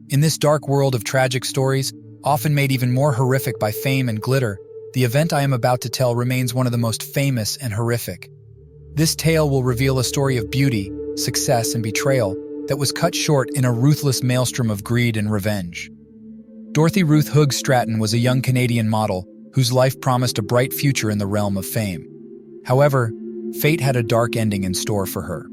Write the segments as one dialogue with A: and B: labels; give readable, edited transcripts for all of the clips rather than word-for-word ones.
A: In this dark world of tragic stories, often made even more horrific by fame and glitter, the event I am about to tell remains one of the most famous and horrific. This tale will reveal a story of beauty, success, and betrayal that was cut short in a ruthless maelstrom of greed and revenge. Dorothy Ruth Hoog Stratten was a young Canadian model whose life promised a bright future in the realm of fame. However, fate had a dark ending in store for her.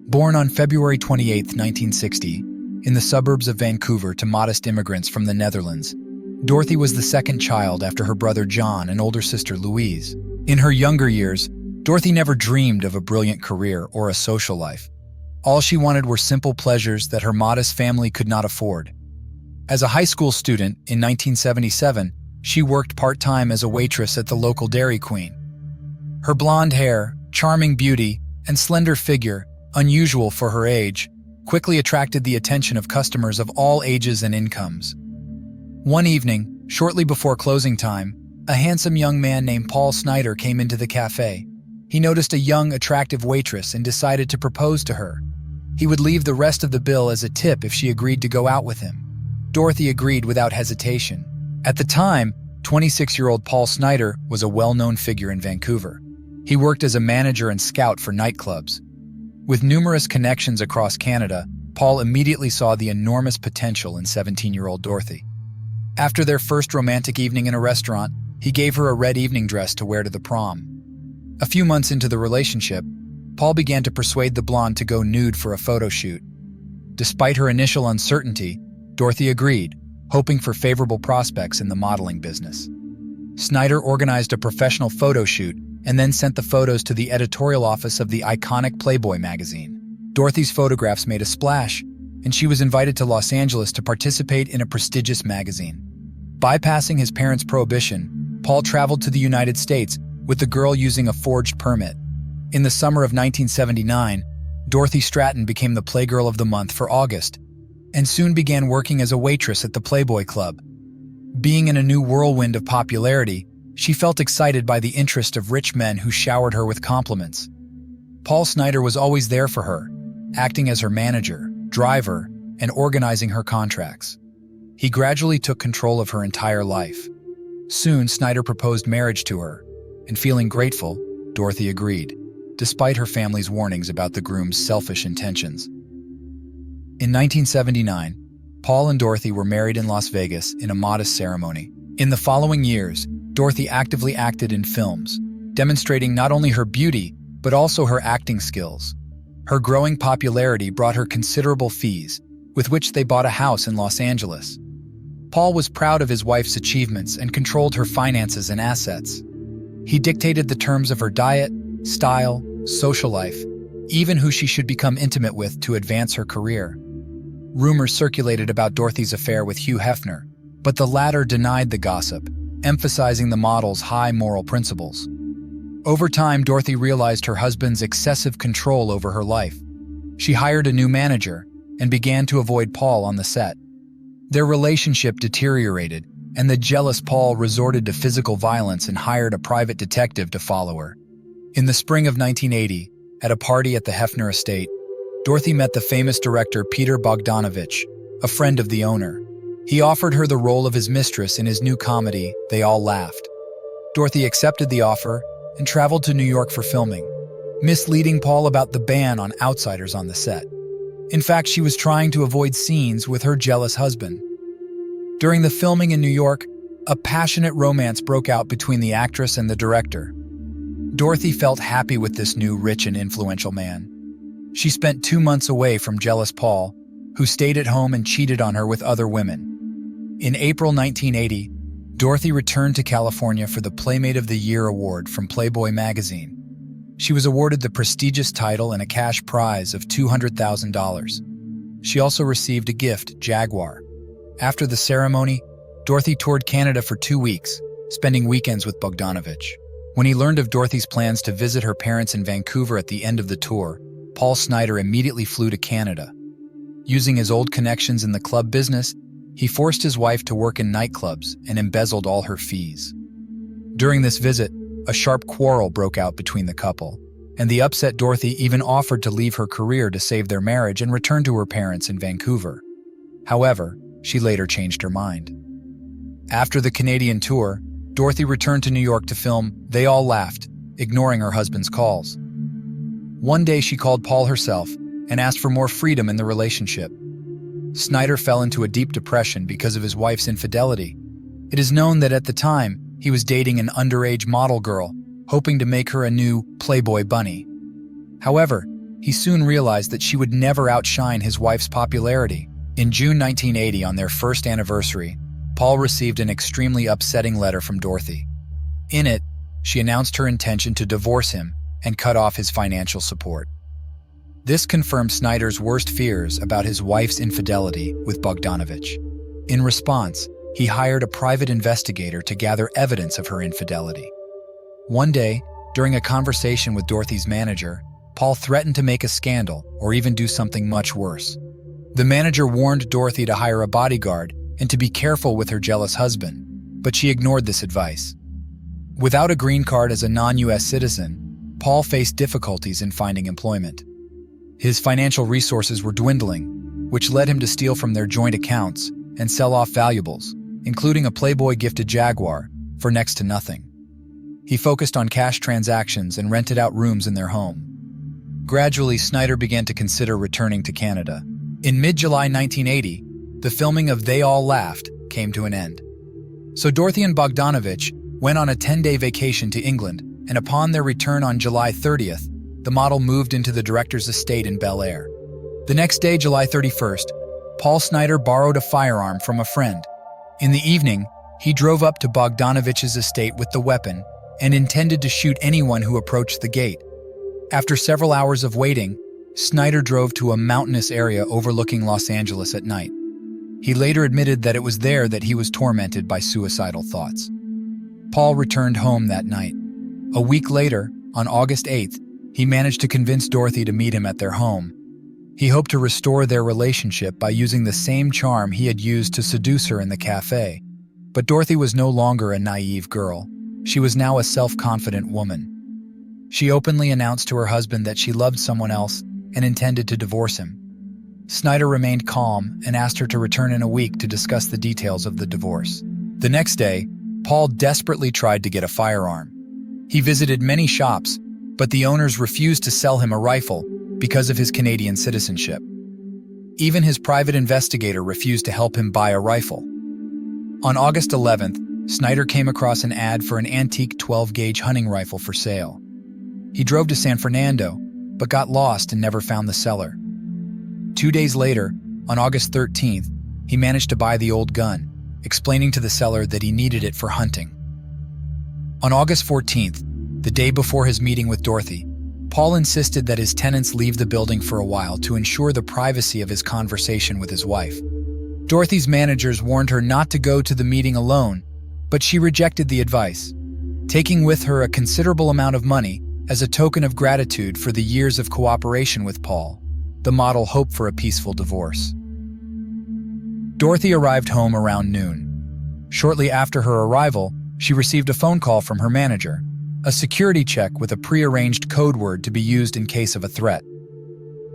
A: Born on February 28, 1960, in the suburbs of Vancouver to modest immigrants from the Netherlands, Dorothy was the second child after her brother John and older sister Louise. In her younger years, Dorothy never dreamed of a brilliant career or a social life. All she wanted were simple pleasures that her modest family could not afford. As a high school student in 1977, she worked part-time as a waitress at the local Dairy Queen. Her blonde hair, charming beauty, and slender figure, unusual for her age, quickly attracted the attention of customers of all ages and incomes. One evening, shortly before closing time, a handsome young man named Paul Snyder came into the cafe. He noticed a young, attractive waitress and decided to propose to her. He would leave the rest of the bill as a tip if she agreed to go out with him. Dorothy agreed without hesitation. At the time, 26-year-old Paul Snyder was a well-known figure in Vancouver. He worked as a manager and scout for nightclubs. With numerous connections across Canada, Paul immediately saw the enormous potential in 17-year-old Dorothy. After their first romantic evening in a restaurant, he gave her a red evening dress to wear to the prom. A few months into the relationship, Paul began to persuade the blonde to go nude for a photo shoot. Despite her initial uncertainty, Dorothy agreed, hoping for favorable prospects in the modeling business. Snyder organized a professional photo shoot and then sent the photos to the editorial office of the iconic PlayBoy magazine. Dorothy's photographs made a splash, and she was invited to Los Angeles to participate in a prestigious magazine. Bypassing his parents' prohibition, Paul traveled to the United States with the girl using a forged permit. In the summer of 1979, Dorothy Stratten became the Playgirl of the Month for August, and soon began working as a waitress at the Playboy Club. Being in a new whirlwind of popularity, she felt excited by the interest of rich men who showered her with compliments. Paul Snyder was always there for her, acting as her manager, driver, and organizing her contracts. He gradually took control of her entire life. Soon, Snyder proposed marriage to her, and feeling grateful, Dorothy agreed, despite her family's warnings about the groom's selfish intentions. In 1979, Paul and Dorothy were married in Las Vegas in a modest ceremony. In the following years, Dorothy actively acted in films, demonstrating not only her beauty, but also her acting skills. Her growing popularity brought her considerable fees, with which they bought a house in Los Angeles. Paul was proud of his wife's achievements and controlled her finances and assets. He dictated the terms of her diet, style, social life, even who she should become intimate with to advance her career. Rumors circulated about Dorothy's affair with Hugh Hefner, but the latter denied the gossip, emphasizing the model's high moral principles. Over time, Dorothy realized her husband's excessive control over her life. She hired a new manager and began to avoid Paul on the set. Their relationship deteriorated, and the jealous Paul resorted to physical violence and hired a private detective to follow her. In the spring of 1980, at a party at the Hefner estate, Dorothy met the famous director Peter Bogdanovich, a friend of the owner. He offered her the role of his mistress in his new comedy, They All Laughed. Dorothy accepted the offer and traveled to New York for filming, misleading Paul about the ban on outsiders on the set. In fact, she was trying to avoid scenes with her jealous husband. During the filming in New York, a passionate romance broke out between the actress and the director. Dorothy felt happy with this new rich and influential man. She spent 2 months away from jealous Paul, who stayed at home and cheated on her with other women. In April 1980, Dorothy returned to California for the Playmate of the Year award from PlayBoy magazine. She was awarded the prestigious title and a cash prize of $200,000. She also received a gift, Jaguar. After the ceremony, Dorothy toured Canada for 2 weeks, spending weekends with Bogdanovich. When he learned of Dorothy's plans to visit her parents in Vancouver at the end of the tour, Paul Snyder immediately flew to Canada. Using his old connections in the club business, he forced his wife to work in nightclubs and embezzled all her fees. During this visit, a sharp quarrel broke out between the couple, and the upset Dorothy even offered to leave her career to save their marriage and return to her parents in Vancouver. However, she later changed her mind. After the Canadian tour, Dorothy returned to New York to film They All Laughed, ignoring her husband's calls. One day she called Paul herself and asked for more freedom in the relationship. Snyder fell into a deep depression because of his wife's infidelity. It is known that at the time, he was dating an underage model girl, hoping to make her a new PlayBoy bunny. However, he soon realized that she would never outshine his wife's popularity. In June 1980, on their first anniversary, Paul received an extremely upsetting letter from Dorothy. In it, she announced her intention to divorce him and cut off his financial support. This confirmed Snyder's worst fears about his wife's infidelity with Bogdanovich. In response, he hired a private investigator to gather evidence of her infidelity. One day, during a conversation with Dorothy's manager, Paul threatened to make a scandal or even do something much worse. The manager warned Dorothy to hire a bodyguard and to be careful with her jealous husband, but she ignored this advice. Without a green card as a non-US citizen, Paul faced difficulties in finding employment. His financial resources were dwindling, which led him to steal from their joint accounts and sell off valuables, including a PlayBoy gifted Jaguar, for next to nothing. He focused on cash transactions and rented out rooms in their home. Gradually, Snyder began to consider returning to Canada. In mid-July 1980, the filming of They All Laughed came to an end. So Dorothy and Bogdanovich went on a 10-day vacation to England, and upon their return on July 30th, the model moved into the director's estate in Bel Air. The next day, July 31st, Paul Snyder borrowed a firearm from a friend. In the evening, he drove up to Bogdanovich's estate with the weapon and intended to shoot anyone who approached the gate. After several hours of waiting, Snyder drove to a mountainous area overlooking Los Angeles at night. He later admitted that it was there that he was tormented by suicidal thoughts. Paul returned home that night. A week later, on August 8th, he managed to convince Dorothy to meet him at their home. He hoped to restore their relationship by using the same charm he had used to seduce her in the cafe. But Dorothy was no longer a naive girl. She was now a self-confident woman. She openly announced to her husband that she loved someone else and intended to divorce him. Snyder remained calm and asked her to return in a week to discuss the details of the divorce. The next day, Paul desperately tried to get a firearm. He visited many shops, but the owners refused to sell him a rifle because of his Canadian citizenship. Even his private investigator refused to help him buy a rifle. On August 11th, Snyder came across an ad for an antique 12-gauge hunting rifle for sale. He drove to San Fernando, but got lost and never found the seller. 2 days later, on August 13th, he managed to buy the old gun, explaining to the seller that he needed it for hunting. On August 14th, the day before his meeting with Dorothy, Paul insisted that his tenants leave the building for a while to ensure the privacy of his conversation with his wife. Dorothy's managers warned her not to go to the meeting alone, but she rejected the advice, taking with her a considerable amount of money as a token of gratitude for the years of cooperation with Paul. The model hoped for a peaceful divorce. Dorothy arrived home around noon. Shortly after her arrival, she received a phone call from her manager, a security check with a pre-arranged code word to be used in case of a threat.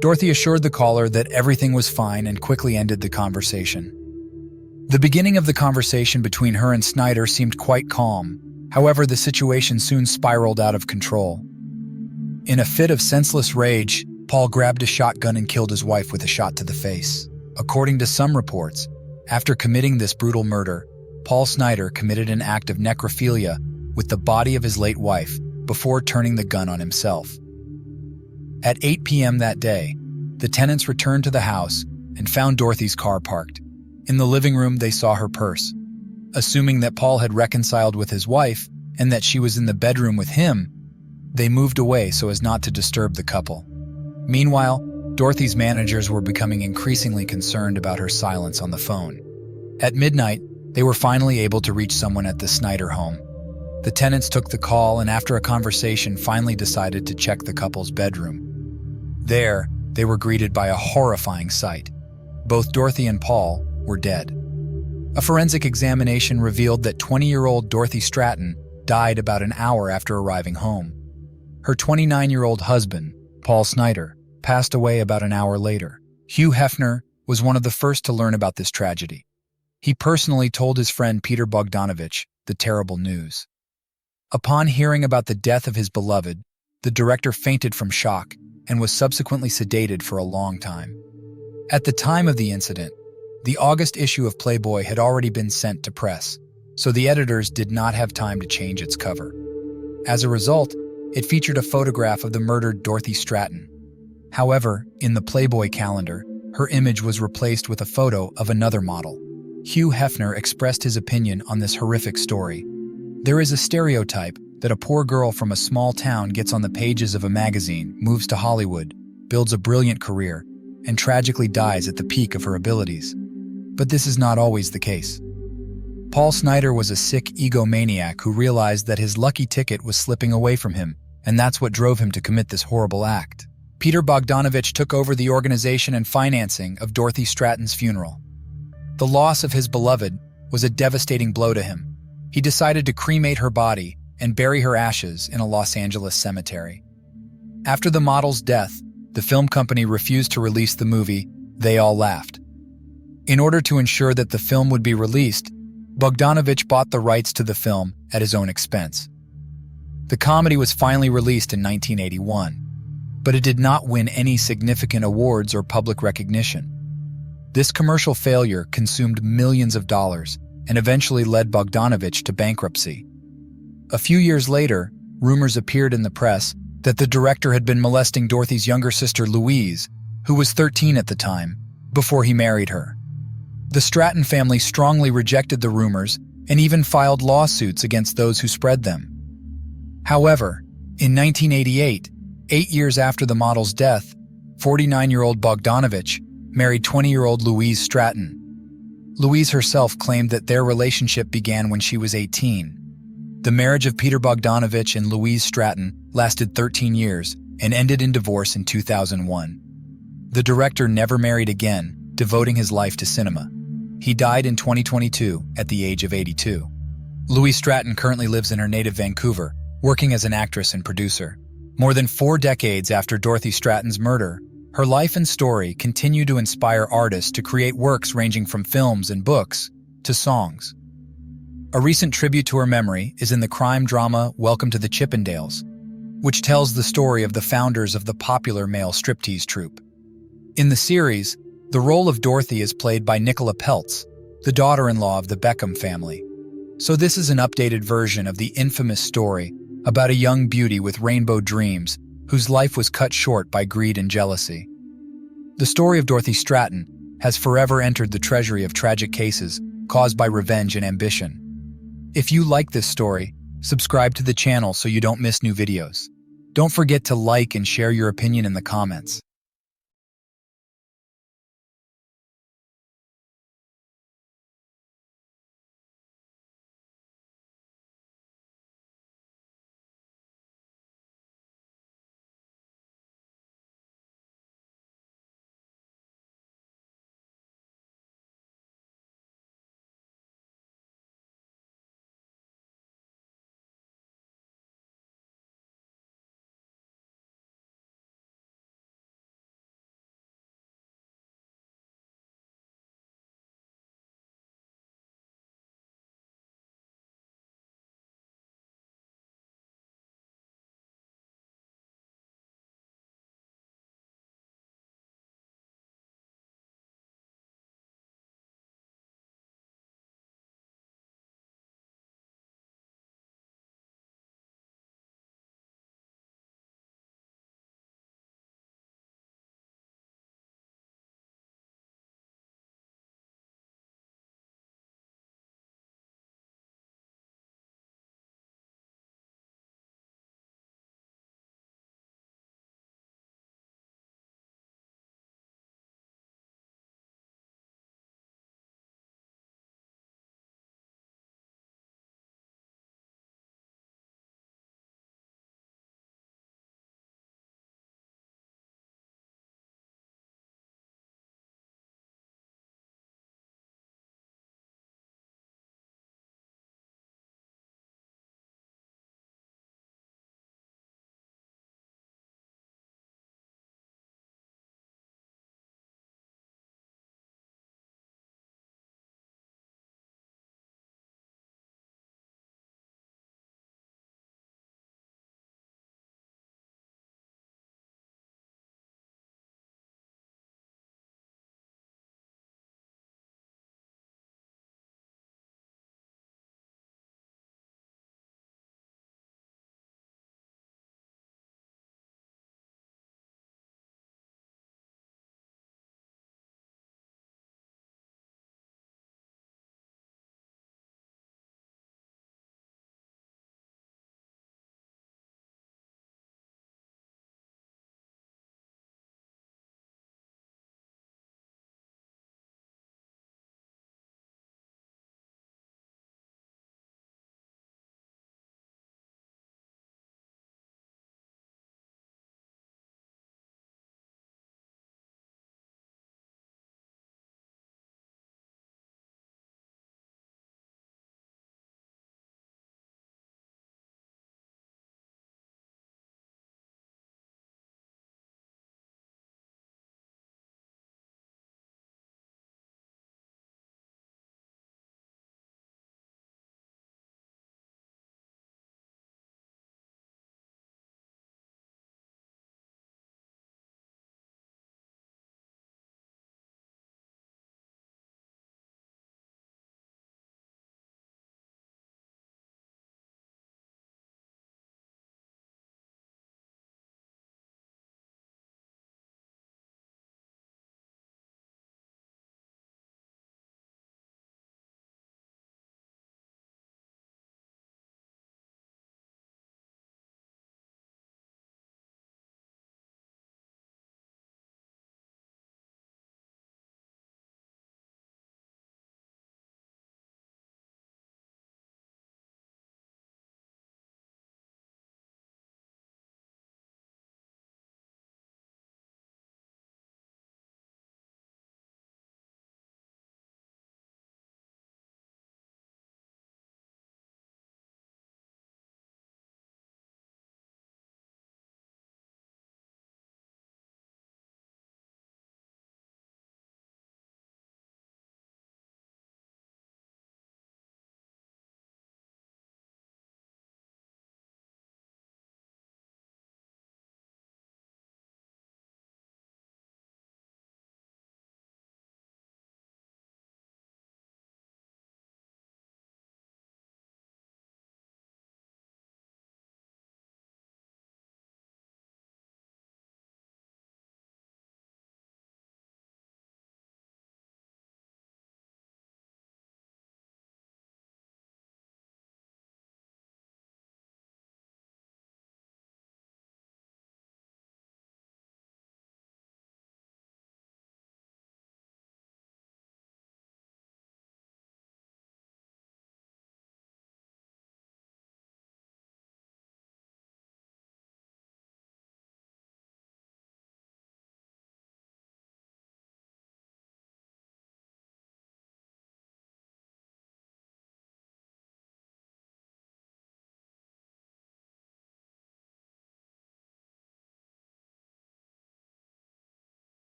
A: Dorothy assured the caller that everything was fine and quickly ended the conversation. The beginning of the conversation between her and Snyder seemed quite calm. However, the situation soon spiraled out of control. In a fit of senseless rage, Paul grabbed a shotgun and killed his wife with a shot to the face. According to some reports, after committing this brutal murder, Paul Snyder committed an act of necrophilia with the body of his late wife before turning the gun on himself. At 8 p.m. that day, the tenants returned to the house and found Dorothy's car parked. In the living room, they saw her purse. Assuming that Paul had reconciled with his wife and that she was in the bedroom with him, they moved away so as not to disturb the couple. Meanwhile, Dorothy's managers were becoming increasingly concerned about her silence on the phone. At midnight, they were finally able to reach someone at the Snyder home. The tenants took the call and after a conversation finally decided to check the couple's bedroom. There, they were greeted by a horrifying sight. Both Dorothy and Paul were dead. A forensic examination revealed that 20-year-old Dorothy Stratten died about an hour after arriving home. Her 29-year-old husband, Paul Snyder, passed away about an hour later. Hugh Hefner was one of the first to learn about this tragedy. He personally told his friend Peter Bogdanovich the terrible news. Upon hearing about the death of his beloved, the director fainted from shock and was subsequently sedated for a long time. At the time of the incident, the August issue of PlayBoy had already been sent to press, so the editors did not have time to change its cover. As a result, it featured a photograph of the murdered Dorothy Stratten. However, in the PlayBoy calendar, her image was replaced with a photo of another model. Hugh Hefner expressed his opinion on this horrific story. There is a stereotype that a poor girl from a small town gets on the pages of a magazine, moves to Hollywood, builds a brilliant career, and tragically dies at the peak of her abilities. But this is not always the case. Paul Snider was a sick egomaniac who realized that his lucky ticket was slipping away from him, and that's what drove him to commit this horrible act. Peter Bogdanovich took over the organization and financing of Dorothy Stratten's funeral. The loss of his beloved was a devastating blow to him. He decided to cremate her body and bury her ashes in a Los Angeles cemetery. After the model's death, the film company refused to release the movie They All Laughed. In order to ensure that the film would be released, Bogdanovich bought the rights to the film at his own expense. The comedy was finally released in 1981, but it did not win any significant awards or public recognition. This commercial failure consumed millions of dollars and eventually led Bogdanovich to bankruptcy. A few years later, rumors appeared in the press that the director had been molesting Dorothy's younger sister Louise, who was 13 at the time, before he married her. The Stratten family strongly rejected the rumors and even filed lawsuits against those who spread them. However, in 1988, 8 years after the model's death, 49-year-old Bogdanovich married 20-year-old Louise Stratten. Louise herself claimed that their relationship began when she was 18. The marriage of Peter Bogdanovich and Louise Stratten lasted 13 years and ended in divorce in 2001. The director never married again, devoting his life to cinema. He died in 2022 at the age of 82. Louise Stratten currently lives in her native Vancouver, working as an actress and producer. More than 4 decades after Dorothy Stratten's murder, her life and story continue to inspire artists to create works ranging from films and books to songs. A recent tribute to her memory is in the crime drama Welcome to the Chippendales, which tells the story of the founders of the popular male striptease troupe. In the series, the role of Dorothy is played by Nicola Peltz, the daughter-in-law of the Beckham family. So this is an updated version of the infamous story about a young beauty with rainbow dreams whose life was cut short by greed and jealousy. The story of Dorothy Stratten has forever entered the treasury of tragic cases caused by revenge and ambition. If you like this story, subscribe to the channel so you don't miss new videos. Don't forget to like and share your opinion in the comments.